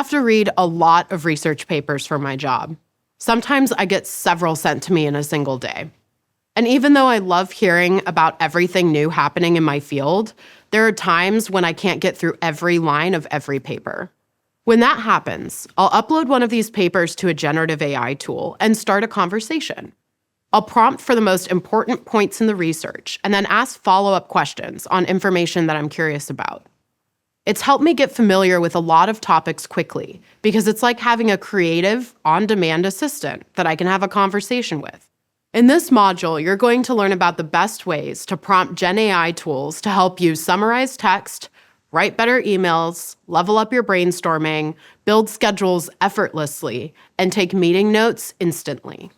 have to read a lot of research papers for my job. Sometimes I get several sent to me in a single day. And even though I love hearing about everything new happening in my field, there are times when I can't get through every line of every paper. When that happens, I'll upload one of these papers to a generative AI tool and start a conversation. I'll prompt for the most important points in the research and then ask follow-up questions on information that I'm curious about. It's helped me get familiar with a lot of topics quickly because it's like having a creative, on-demand assistant that I can have a conversation with. In this module, you're going to learn about the best ways to prompt Gen AI tools to help you summarize text, write better emails, level up your brainstorming, build schedules effortlessly, and take meeting notes instantly.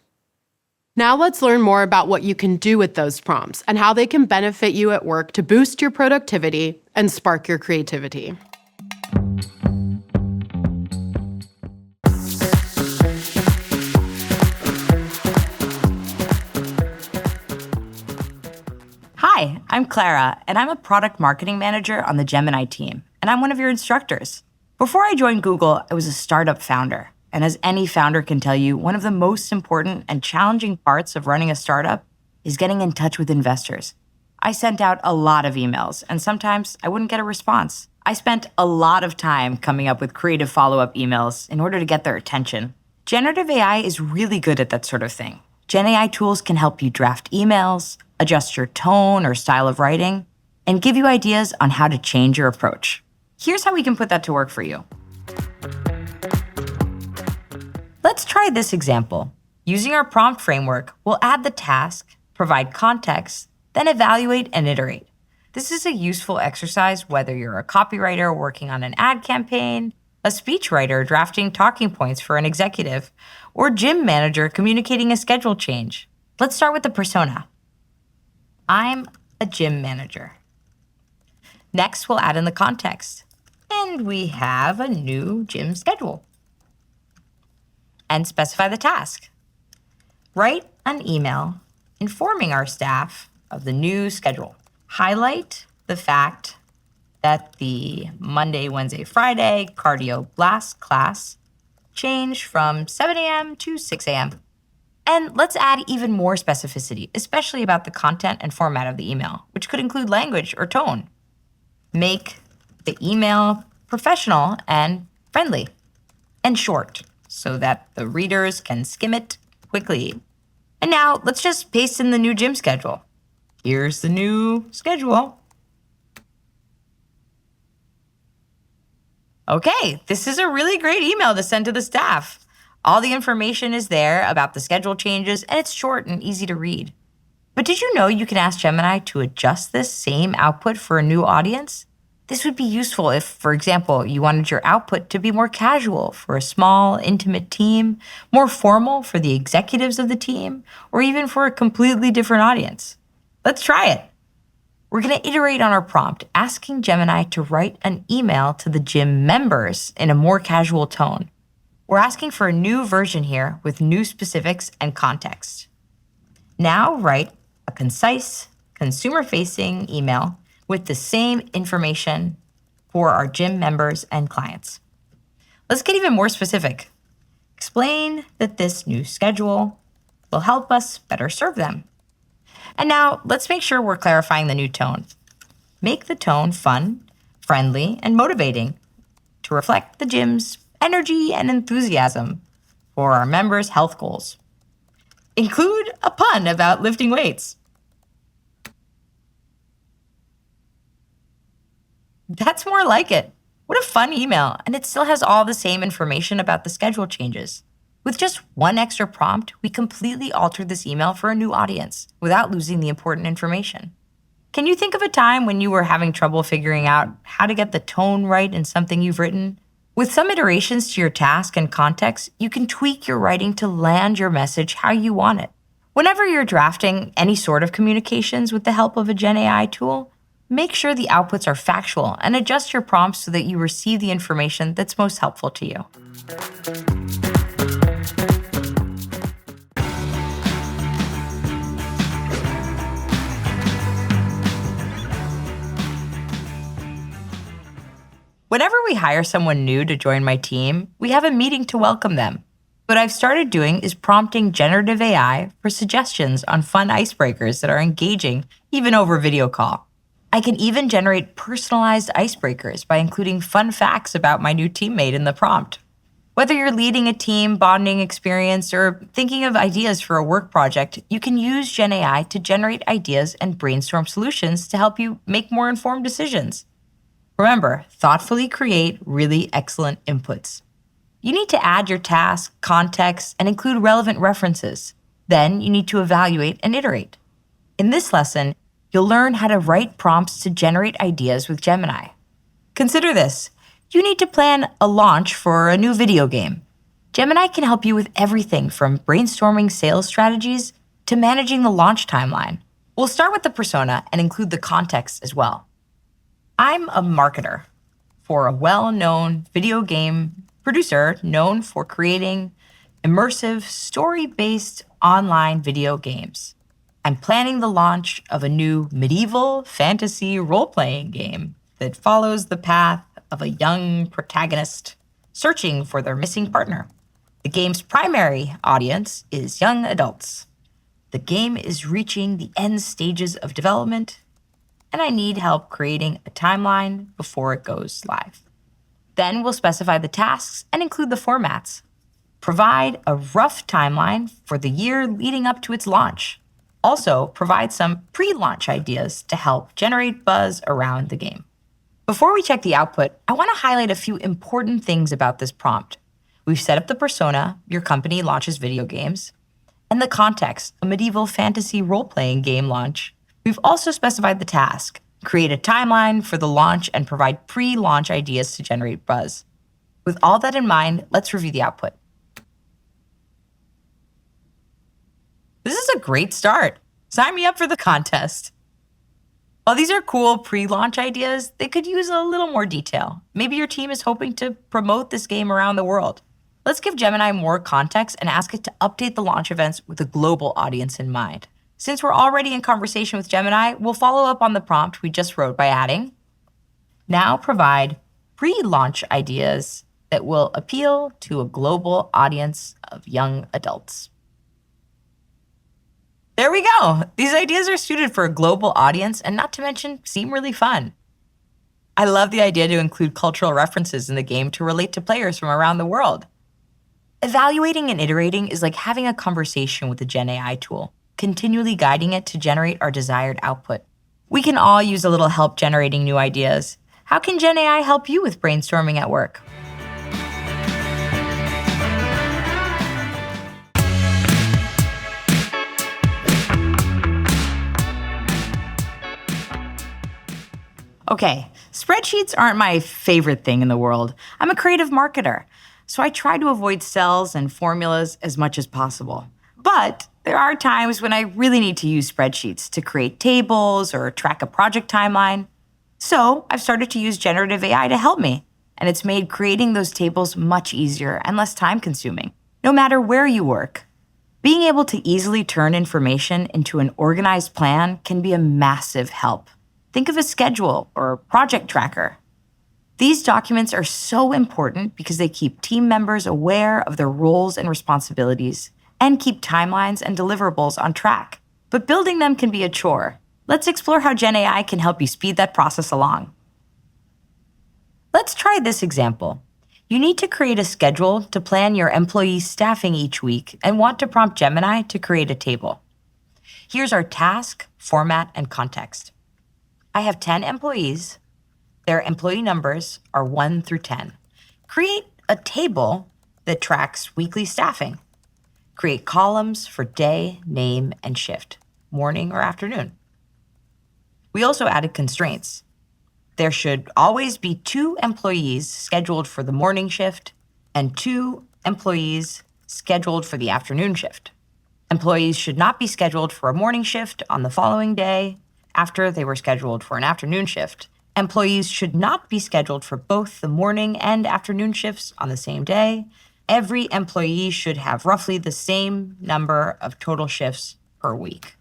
Now let's learn more about what you can do with those prompts and how they can benefit you at work to boost your productivity and spark your creativity. Hi, I'm Clara, and I'm a product marketing manager on the Gemini team, and I'm one of your instructors. Before I joined Google, I was a startup founder. And as any founder can tell you, one of the most important and challenging parts of running a startup is getting in touch with investors. I sent out a lot of emails, and sometimes I wouldn't get a response. I spent a lot of time coming up with creative follow-up emails in order to get their attention. Generative AI is really good at that sort of thing. Gen AI tools can help you draft emails, adjust your tone or style of writing, and give you ideas on how to change your approach. Here's how we can put that to work for you. Let's try this example. Using our prompt framework, we'll add the task, provide context, then evaluate and iterate. This is a useful exercise whether you're a copywriter working on an ad campaign, a speechwriter drafting talking points for an executive, or gym manager communicating a schedule change. Let's start with the persona. I'm a gym manager. Next, we'll add in the context. And we have a new gym schedule. And specify the task. Write an email informing our staff of the new schedule. Highlight the fact that the Monday, Wednesday, Friday cardio blast class changed from 7 a.m. to 6 a.m. And let's add even more specificity, especially about the content and format of the email, which could include language or tone. Make the email professional and friendly and short so that the readers can skim it quickly. And now let's just paste in the new gym schedule. Here's the new schedule. Okay, this is a really great email to send to the staff. All the information is there about the schedule changes, and it's short and easy to read. But did you know you can ask Gemini to adjust this same output for a new audience? This would be useful if, for example, you wanted your output to be more casual for a small, intimate team, more formal for the executives of the team, or even for a completely different audience. Let's try it. We're going to iterate on our prompt, asking Gemini to write an email to the gym members in a more casual tone. We're asking for a new version here with new specifics and context. Now write a concise, consumer-facing email with the same information for our gym members and clients. Let's get even more specific. Explain that this new schedule will help us better serve them. And now let's make sure we're clarifying the new tone. Make the tone fun, friendly, and motivating to reflect the gym's energy and enthusiasm for our members' health goals. Include a pun about lifting weights. That's more like it. What a fun email, and it still has all the same information about the schedule changes. With just one extra prompt, we completely altered this email for a new audience without losing the important information. Can you think of a time when you were having trouble figuring out how to get the tone right in something you've written? With some iterations to your task and context, you can tweak your writing to land your message how you want it. Whenever you're drafting any sort of communications with the help of a Gen AI tool, make sure the outputs are factual and adjust your prompts so that you receive the information that's most helpful to you. Whenever we hire someone new to join my team, we have a meeting to welcome them. What I've started doing is prompting generative AI for suggestions on fun icebreakers that are engaging, even over video call. I can even generate personalized icebreakers by including fun facts about my new teammate in the prompt. Whether you're leading a team bonding experience or thinking of ideas for a work project, you can use Gen AI to generate ideas and brainstorm solutions to help you make more informed decisions. Remember, thoughtfully create really excellent inputs. You need to add your task, context, and include relevant references. Then you need to evaluate and iterate. In this lesson, you'll learn how to write prompts to generate ideas with Gemini. Consider this. You need to plan a launch for a new video game. Gemini can help you with everything from brainstorming sales strategies to managing the launch timeline. We'll start with the persona and include the context as well. I'm a marketer for a well-known video game producer known for creating immersive, story-based online video games. I'm planning the launch of a new medieval fantasy role-playing game that follows the path of a young protagonist searching for their missing partner. The game's primary audience is young adults. The game is reaching the end stages of development, and I need help creating a timeline before it goes live. Then we'll specify the tasks and include the formats. Provide a rough timeline for the year leading up to its launch. Also, provide some pre-launch ideas to help generate buzz around the game. Before we check the output, I want to highlight a few important things about this prompt. We've set up the persona, your company launches video games, and the context, a medieval fantasy role-playing game launch. We've also specified the task, create a timeline for the launch and provide pre-launch ideas to generate buzz. With all that in mind, let's review the output. This is a great start. Sign me up for the contest. While these are cool pre-launch ideas, they could use a little more detail. Maybe your team is hoping to promote this game around the world. Let's give Gemini more context and ask it to update the launch events with a global audience in mind. Since we're already in conversation with Gemini, we'll follow up on the prompt we just wrote by adding, now provide pre-launch ideas that will appeal to a global audience of young adults. There we go. These ideas are suited for a global audience and not to mention seem really fun. I love the idea to include cultural references in the game to relate to players from around the world. Evaluating and iterating is like having a conversation with a Gen AI tool, continually guiding it to generate our desired output. We can all use a little help generating new ideas. How can Gen AI help you with brainstorming at work? Okay, spreadsheets aren't my favorite thing in the world. I'm a creative marketer, so I try to avoid cells and formulas as much as possible. But there are times when I really need to use spreadsheets to create tables or track a project timeline. So I've started to use generative AI to help me, and it's made creating those tables much easier and less time-consuming, no matter where you work. Being able to easily turn information into an organized plan can be a massive help. Think of a schedule or project tracker. These documents are so important because they keep team members aware of their roles and responsibilities and keep timelines and deliverables on track. But building them can be a chore. Let's explore how Gen AI can help you speed that process along. Let's try this example. You need to create a schedule to plan your employees' staffing each week and want to prompt Gemini to create a table. Here's our task, format, and context. I have 10 employees. Their employee numbers are 1 through 10. Create a table that tracks weekly staffing. Create columns for day, name, and shift, morning or afternoon. We also added constraints. There should always be 2 employees scheduled for the morning shift and 2 employees scheduled for the afternoon shift. Employees should not be scheduled for a morning shift on the following day after they were scheduled for an afternoon shift. Employees should not be scheduled for both the morning and afternoon shifts on the same day. Every employee should have roughly the same number of total shifts per week.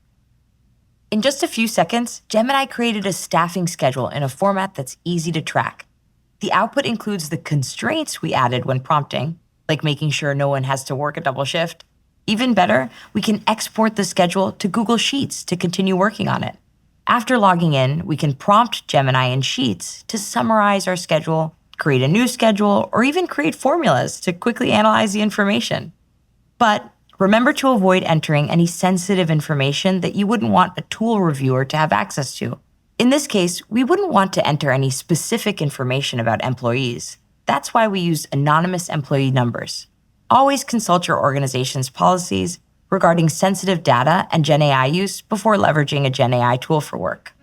In just a few seconds, Gemini created a staffing schedule in a format that's easy to track. The output includes the constraints we added when prompting, like making sure no one has to work a double shift. Even better, we can export the schedule to Google Sheets to continue working on it. After logging in, we can prompt Gemini in Sheets to summarize our schedule, create a new schedule, or even create formulas to quickly analyze the information. But remember to avoid entering any sensitive information that you wouldn't want a tool reviewer to have access to. In this case, we wouldn't want to enter any specific information about employees. That's why we use anonymous employee numbers. Always consult your organization's policies regarding sensitive data and GenAI use before leveraging a GenAI tool for work.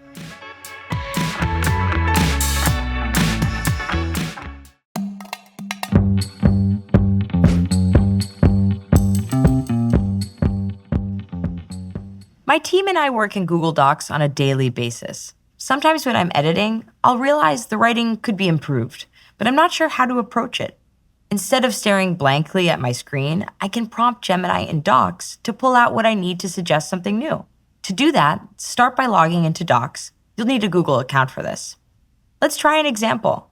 My team and I work in Google Docs on a daily basis. Sometimes when I'm editing, I'll realize the writing could be improved, but I'm not sure how to approach it. Instead of staring blankly at my screen, I can prompt Gemini in Docs to pull out what I need to suggest something new. To do that, start by logging into Docs. You'll need a Google account for this. Let's try an example.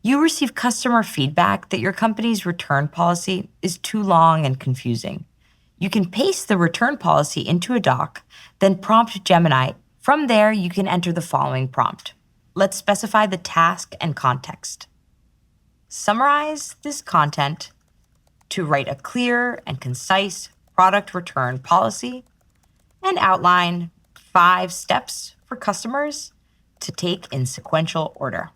You receive customer feedback that your company's return policy is too long and confusing. You can paste the return policy into a doc, then prompt Gemini. From there, you can enter the following prompt. Let's specify the task and context. Summarize this content to write a clear and concise product return policy and outline 5 steps for customers to take in sequential order.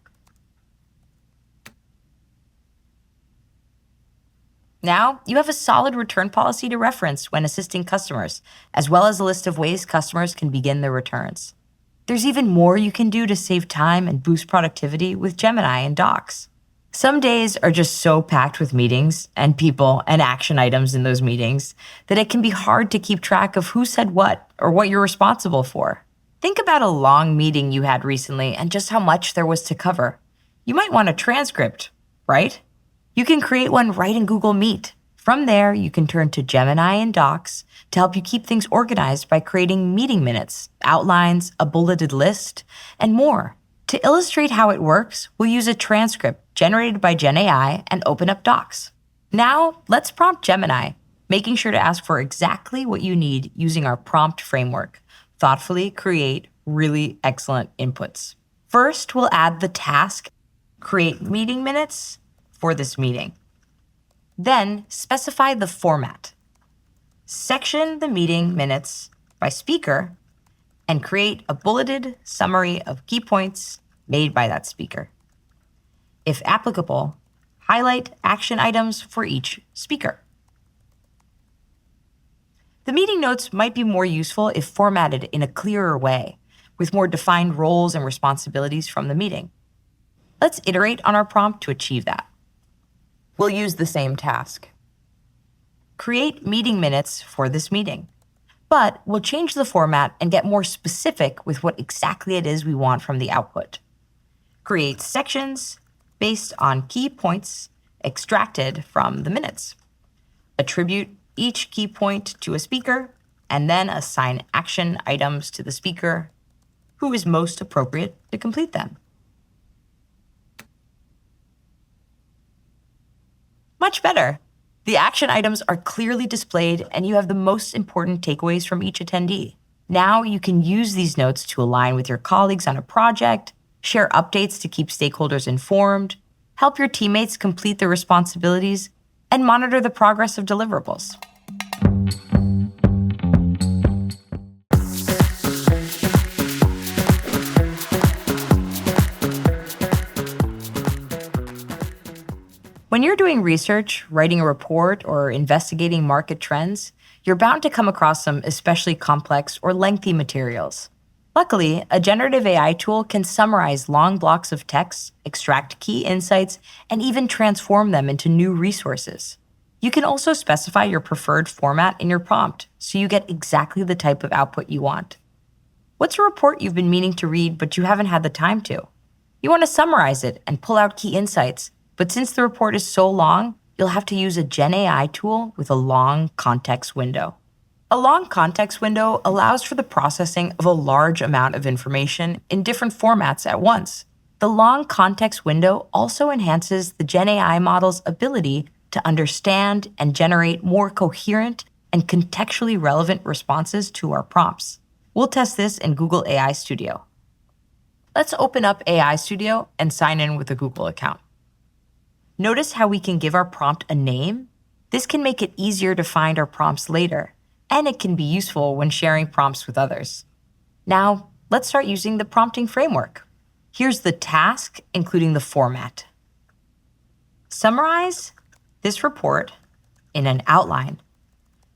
Now, you have a solid return policy to reference when assisting customers, as well as a list of ways customers can begin their returns. There's even more you can do to save time and boost productivity with Gemini and Docs. Some days are just so packed with meetings and people and action items in those meetings that it can be hard to keep track of who said what or what you're responsible for. Think about a long meeting you had recently and just how much there was to cover. You might want a transcript, right? You can create one right in Google Meet. From there, you can turn to Gemini and Docs to help you keep things organized by creating meeting minutes, outlines, a bulleted list, and more. To illustrate how it works, we'll use a transcript generated by GenAI and open up Docs. Now, let's prompt Gemini, making sure to ask for exactly what you need using our prompt framework. Thoughtfully create really excellent inputs. First, we'll add the task, create meeting minutes for this meeting. Then, specify the format. Section the meeting minutes by speaker and create a bulleted summary of key points made by that speaker. If applicable, highlight action items for each speaker. The meeting notes might be more useful if formatted in a clearer way, with more defined roles and responsibilities from the meeting. Let's iterate on our prompt to achieve that. We'll use the same task. Create meeting minutes for this meeting, but we'll change the format and get more specific with what exactly it is we want from the output. Create sections based on key points extracted from the minutes. Attribute each key point to a speaker, and then assign action items to the speaker who is most appropriate to complete them. Much better. The action items are clearly displayed, and you have the most important takeaways from each attendee. Now you can use these notes to align with your colleagues on a project, share updates to keep stakeholders informed, help your teammates complete their responsibilities, and monitor the progress of deliverables. When you're doing research, writing a report, or investigating market trends, you're bound to come across some especially complex or lengthy materials. Luckily, a generative AI tool can summarize long blocks of text, extract key insights, and even transform them into new resources. You can also specify your preferred format in your prompt, so you get exactly the type of output you want. What's a report you've been meaning to read but you haven't had the time to? You want to summarize it and pull out key insights, but since the report is so long, you'll have to use a GenAI tool with a long context window. A long context window allows for the processing of a large amount of information in different formats at once. The long context window also enhances the Gen AI model's ability to understand and generate more coherent and contextually relevant responses to our prompts. We'll test this in Google AI Studio. Let's open up AI Studio and sign in with a Google account. Notice how we can give our prompt a name? This can make it easier to find our prompts later, and it can be useful when sharing prompts with others. Now, let's start using the prompting framework. Here's the task, including the format. Summarize this report in an outline.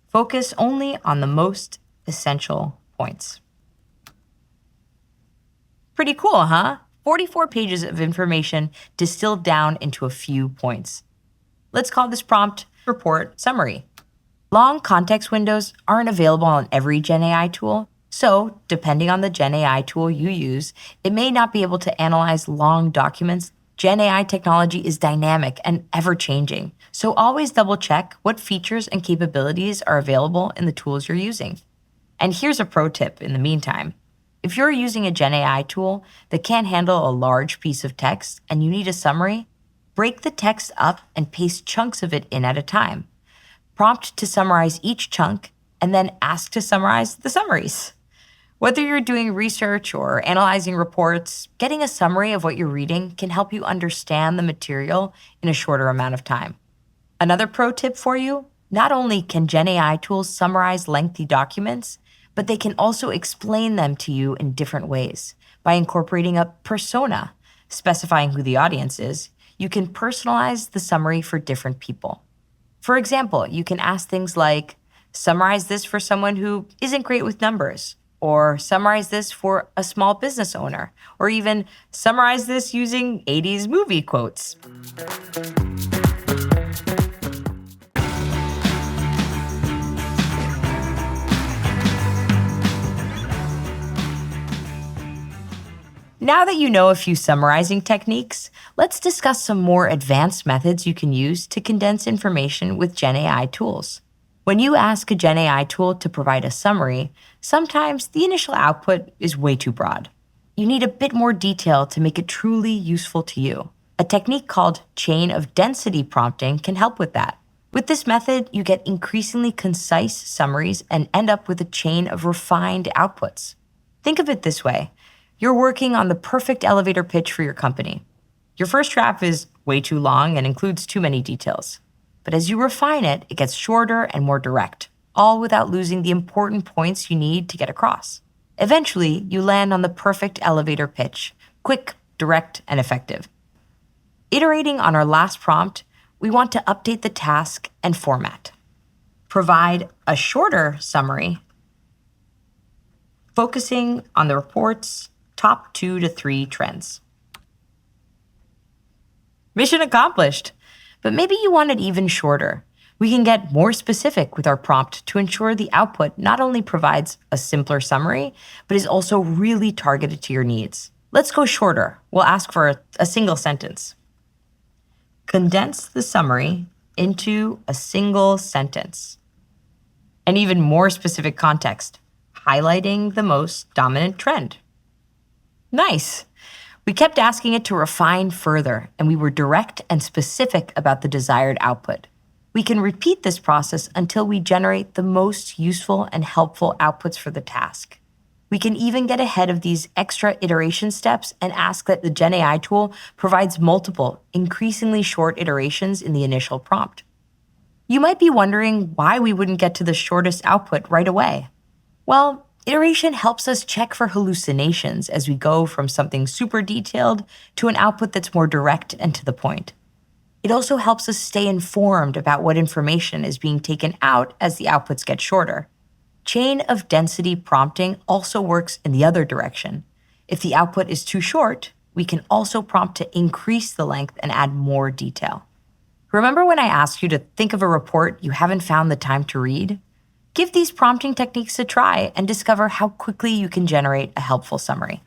Focus only on the most essential points. Pretty cool, huh? 44 pages of information distilled down into a few points. Let's call this prompt Report Summary. Long context windows aren't available on every Gen AI tool, so depending on the Gen AI tool you use, it may not be able to analyze long documents. Gen AI technology is dynamic and ever-changing, so always double-check what features and capabilities are available in the tools you're using. And here's a pro tip in the meantime. If you're using a Gen AI tool that can't handle a large piece of text and you need a summary, break the text up and paste chunks of it in at a time. Prompt to summarize each chunk and then ask to summarize the summaries. Whether you're doing research or analyzing reports, getting a summary of what you're reading can help you understand the material in a shorter amount of time. Another pro tip for you, not only can Gen AI tools summarize lengthy documents, but they can also explain them to you in different ways. By incorporating a persona, specifying who the audience is, you can personalize the summary for different people. For example, you can ask things like, summarize this for someone who isn't great with numbers, or summarize this for a small business owner, or even summarize this using 80s movie quotes. Now that you know a few summarizing techniques, let's discuss some more advanced methods you can use to condense information with Gen AI tools. When you ask a Gen AI tool to provide a summary, sometimes the initial output is way too broad. You need a bit more detail to make it truly useful to you. A technique called chain of density prompting can help with that. With this method, you get increasingly concise summaries and end up with a chain of refined outputs. Think of it this way. You're working on the perfect elevator pitch for your company. Your first draft is way too long and includes too many details. But as you refine it, it gets shorter and more direct, all without losing the important points you need to get across. Eventually, you land on the perfect elevator pitch, quick, direct, and effective. Iterating on our last prompt, we want to update the task and format. Provide a shorter summary, focusing on the report's top 2 to 3 trends. Mission accomplished. But maybe you want it even shorter. We can get more specific with our prompt to ensure the output not only provides a simpler summary, but is also really targeted to your needs. Let's go shorter. We'll ask for a single sentence. Condense the summary into a single sentence. And even more specific context, highlighting the most dominant trend. Nice. We kept asking it to refine further, and we were direct and specific about the desired output. We can repeat this process until we generate the most useful and helpful outputs for the task. We can even get ahead of these extra iteration steps and ask that the Gen AI tool provides multiple, increasingly short iterations in the initial prompt. You might be wondering why we wouldn't get to the shortest output right away. Well, iteration helps us check for hallucinations as we go from something super detailed to an output that's more direct and to the point. It also helps us stay informed about what information is being taken out as the outputs get shorter. Chain of density prompting also works in the other direction. If the output is too short, we can also prompt to increase the length and add more detail. Remember when I asked you to think of a report you haven't found the time to read? Give these prompting techniques a try and discover how quickly you can generate a helpful summary.